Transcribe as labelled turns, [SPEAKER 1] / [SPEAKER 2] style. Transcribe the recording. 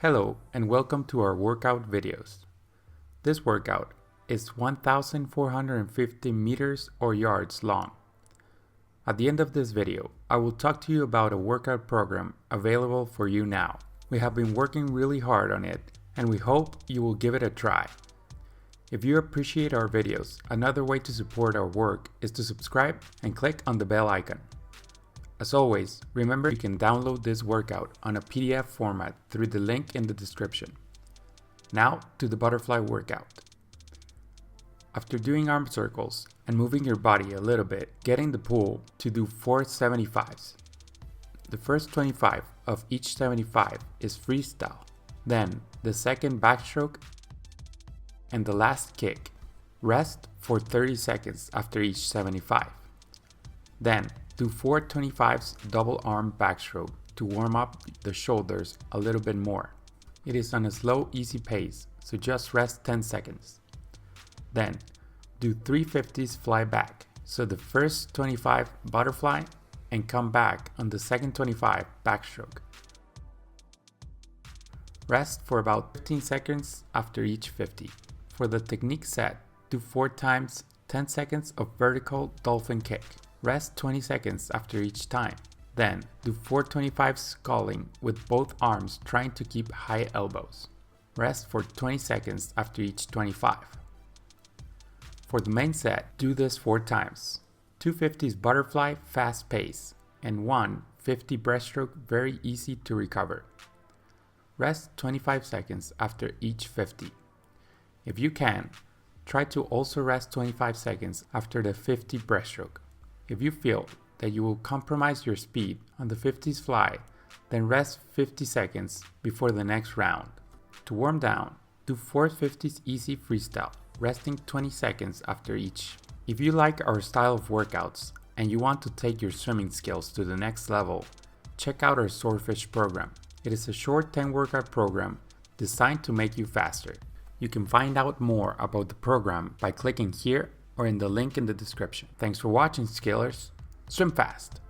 [SPEAKER 1] Hello and welcome to our workout videos. This workout is 1,450 meters or yards long. At the end of this video, I will talk to you about a workout program available for you now. We have been working really hard on it and we hope you will give it a try. If you appreciate our videos, another way to support our work is to subscribe and click on the bell icon. As always, remember you can download this workout on a PDF format through the link in the description. Now to the butterfly workout. After doing arm circles and moving your body a little bit, get in the pool to do 4 75s. The first 25 of each 75 is freestyle, then the second backstroke and the last kick. Rest for 30 seconds after each 75. Then do 4 25s double arm backstroke to warm up the shoulders a little bit more. It is on a slow, easy pace, so just rest 10 seconds. Then do 3 50s fly back, so the first 25 butterfly and come back on the second 25 backstroke. Rest for about 15 seconds after each 50. For the technique set, do 4 times 10 seconds of vertical dolphin kick. Rest 20 seconds after each time. Then do 4 25s sculling with both arms trying to keep high elbows. Rest for 20 seconds after each 25. For the main set, do this 4 times. 2 50s butterfly fast pace and 1 50 breaststroke very easy to recover. Rest 25 seconds after each 50. If you can, try to also rest 25 seconds after the 50 breaststroke. If you feel that you will compromise your speed on the 50s fly, then rest 50 seconds before the next round. To warm down, do 4 50s easy freestyle, resting 20 seconds after each. If you like our style of workouts and you want to take your swimming skills to the next level, check out our SWORDFISH program. It is a short 10 workout program designed to make you faster. You can find out more about the program by clicking here or in the link in the description. Thanks for watching, Scalers. Swim fast!